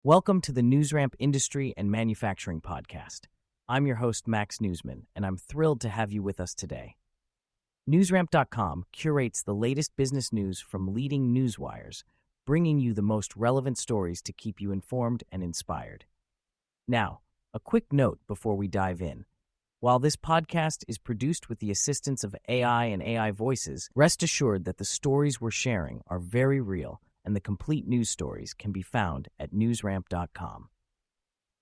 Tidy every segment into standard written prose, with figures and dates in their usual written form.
Welcome to the NewsRamp Industry and Manufacturing Podcast. I'm your host, Max Newsman, and I'm thrilled to have you with us today. NewsRamp.com curates the latest business news from leading newswires, bringing you the most relevant stories to keep you informed and inspired. Now, a quick note before we dive in. While this podcast is produced with the assistance of AI and AI voices, rest assured that the stories we're sharing are very real, and the complete news stories can be found at newsramp.com.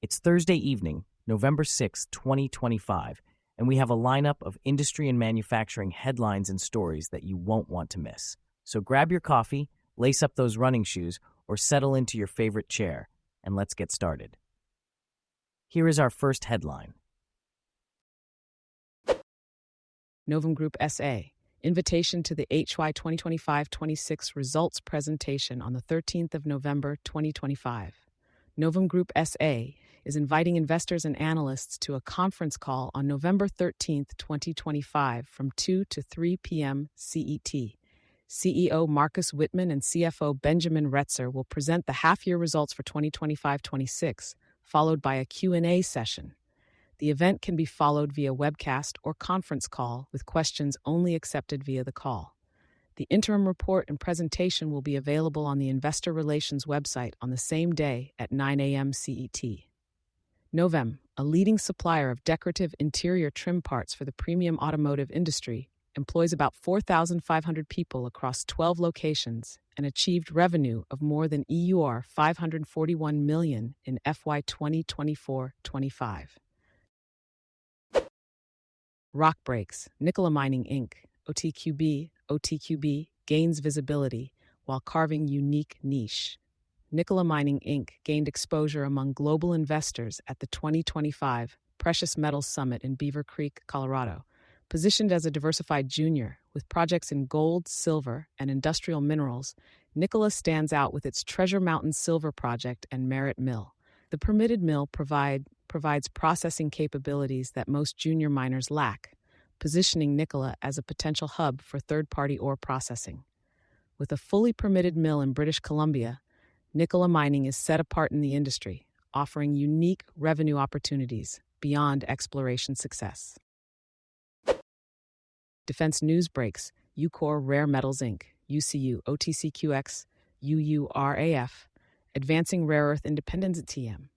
It's Thursday evening, November 6, 2025, and we have a lineup of industry and manufacturing headlines and stories that you won't want to miss. So grab your coffee, lace up those running shoes, or settle into your favorite chair, and let's get started. Here is our first headline. Novem Group S.A. Invitation to the HY 2025-26 results presentation on the 13th of November 2025. Novem Group S.A. is inviting investors and analysts to a conference call on November 13th, 2025 from 2 to 3 p.m. CET. CEO Marcus Whitman and CFO Benjamin Retzer will present the half-year results for 2025-26, followed by a Q&A session. The event can be followed via webcast or conference call with questions only accepted via the call. The interim report and presentation will be available on the Investor Relations website on the same day at 9 a.m. CET. Novem, a leading supplier of decorative interior trim parts for the premium automotive industry, employs about 4,500 people across 12 locations and achieved revenue of more than EUR 541 million in FY 2024-25. Rock breaks, Nicola Mining Inc., OTQB gains visibility while carving unique niche. Nicola Mining Inc. gained exposure among global investors at the 2025 Precious Metals Summit in Beaver Creek, Colorado. Positioned as a diversified junior with projects in gold, silver, and industrial minerals, Nicola stands out with its Treasure Mountain Silver Project and Merritt Mill. The permitted mill provides processing capabilities that most junior miners lack, positioning Nicola as a potential hub for third-party ore processing. With a fully permitted mill in British Columbia, Nicola Mining is set apart in the industry, offering unique revenue opportunities beyond exploration success. Defense news breaks, Ucore Rare Metals Inc., UCU OTCQX, UURAF, advancing rare earth independence at TM.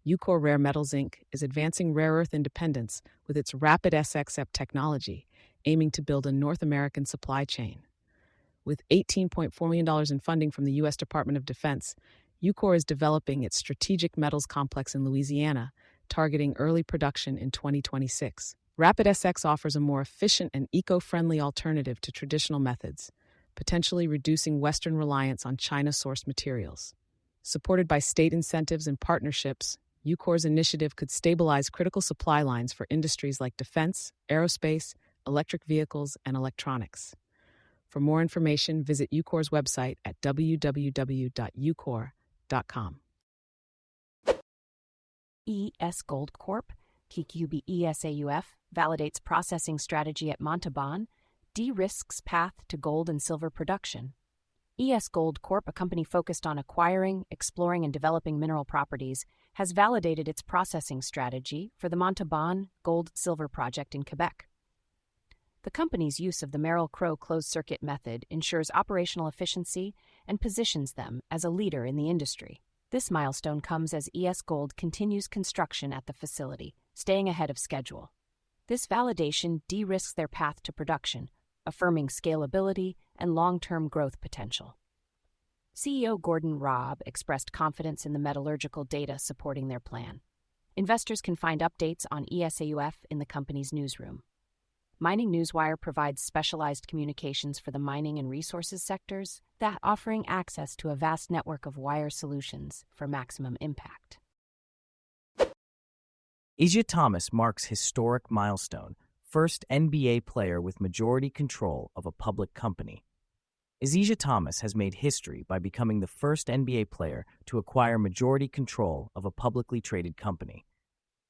Ucore Rare Metals Inc. is advancing rare earth independence with its rapid SXF technology, aiming to build a North American supply chain. With $18.4 million in funding from the U.S. Department of Defense, Ucore is developing its strategic metals complex in Louisiana, targeting early production in 2026. Rapid SX offers a more efficient and eco-friendly alternative to traditional methods, potentially reducing Western reliance on China-sourced materials. Supported by state incentives and partnerships, Ucore's initiative could stabilize critical supply lines for industries like defense, aerospace, electric vehicles, and electronics. For more information, visit Ucore's website at www.ucore.com. ESGold Corp, TQB ESAUF, validates processing strategy at Montalban, de-risks path to gold and silver production. ESGold Corp, a company focused on acquiring, exploring, and developing mineral properties, has validated its processing strategy for the Montalban gold-silver project in Quebec. The company's use of the Merrill-Crowe closed-circuit method ensures operational efficiency and positions them as a leader in the industry. This milestone comes as ESGold continues construction at the facility, staying ahead of schedule. This validation de-risks their path to production, affirming scalability and long-term growth potential. CEO Gordon Robb expressed confidence in the metallurgical data supporting their plan. Investors can find updates on ESAUF in the company's newsroom. Mining Newswire provides specialized communications for the mining and resources sectors, that offering access to a vast network of wire solutions for maximum impact. Isiah Thomas marks historic milestone, first NBA player with majority control of a public company. Isiah Thomas has made history by becoming the first NBA player to acquire majority control of a publicly traded company.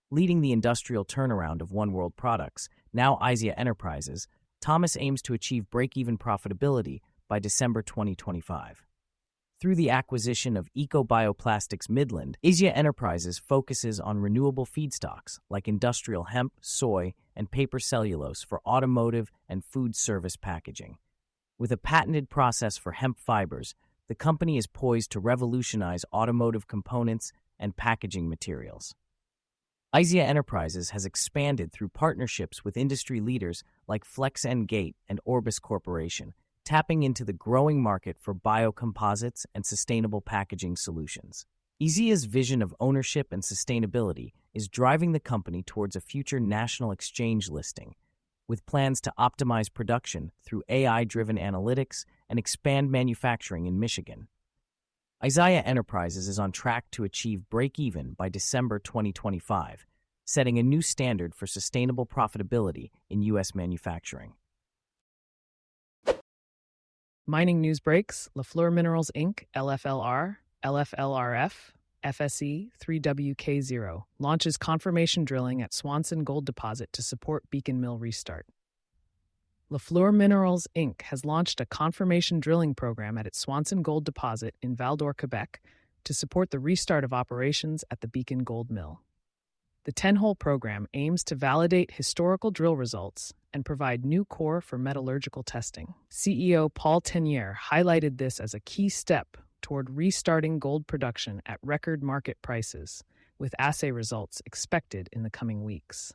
Leading the industrial turnaround of One World Products, now Isiah Enterprises, Thomas aims to achieve break-even profitability by December 2025. Through the acquisition of Eco-Bioplastics Midland, Isiah Enterprises focuses on renewable feedstocks like industrial hemp, soy, and paper cellulose for automotive and food service packaging. With a patented process for hemp fibers, the company is poised to revolutionize automotive components and packaging materials. Isiah Enterprises has expanded through partnerships with industry leaders like FlexNGate and Orbis Corporation, tapping into the growing market for biocomposites and sustainable packaging solutions. Isiah's vision of ownership and sustainability is driving the company towards a future national exchange listing, with plans to optimize production through AI-driven analytics and expand manufacturing in Michigan. Isiah Enterprises is on track to achieve break-even by December 2025, setting a new standard for sustainable profitability in U.S. manufacturing. Mining news breaks: LaFleur Minerals Inc, LFLR, LFLRF, FSE 3WK0 launches confirmation drilling at Swanson Gold Deposit to support Beacon Mill restart. LaFleur Minerals Inc has launched a confirmation drilling program at its Swanson Gold Deposit in Val-d'Or, Quebec, to support the restart of operations at the Beacon Gold Mill. The 10-hole program aims to validate historical drill results and provide new core for metallurgical testing. CEO Paul Tenier highlighted this as a key step toward restarting gold production at record market prices, with assay results expected in the coming weeks.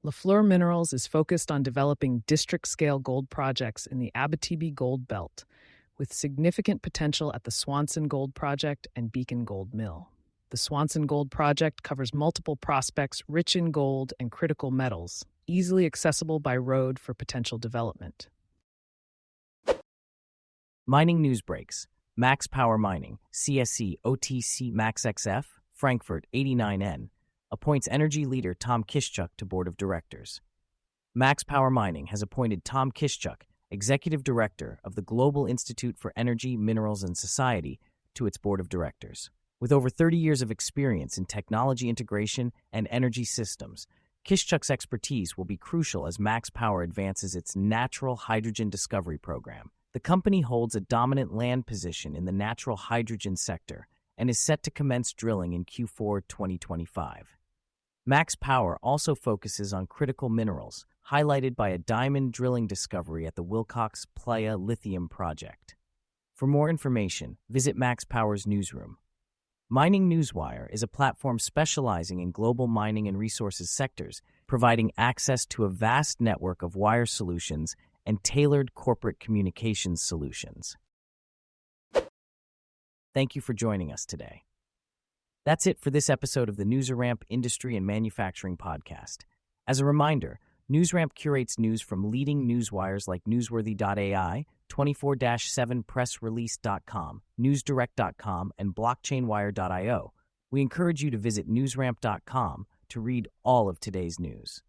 LaFleur Minerals is focused on developing district-scale gold projects in the Abitibi Gold Belt, with significant potential at the Swanson Gold Project and Beacon Gold Mill. The Swanson Gold Project covers multiple prospects rich in gold and critical metals, easily accessible by road for potential development. Mining news breaks: Max Power Mining, CSE OTC MaxXF, Frankfurt 89N, appoints energy leader Tom Kiszczuk to board of directors. Max Power Mining has appointed Tom Kiszczuk, executive director of the Global Institute for Energy, Minerals, and Society, to its board of directors. With over 30 years of experience in technology integration and energy systems, Kiszczuk's expertise will be crucial as Max Power advances its natural hydrogen discovery program. The company holds a dominant land position in the natural hydrogen sector and is set to commence drilling in Q4 2025. Max Power also focuses on critical minerals, highlighted by a diamond drilling discovery at the Wilcox Playa Lithium Project. For more information, visit Max Power's newsroom. Mining Newswire is a platform specializing in global mining and resources sectors, providing access to a vast network of wire solutions and tailored corporate communications solutions. Thank you for joining us today. That's it for this episode of the NewsRamp Industry and Manufacturing Podcast. As a reminder, NewsRamp curates news from leading newswires like Newsworthy.ai, 24/7pressrelease.com, newsdirect.com, and blockchainwire.io. We encourage you to visit newsramp.com to read all of today's news.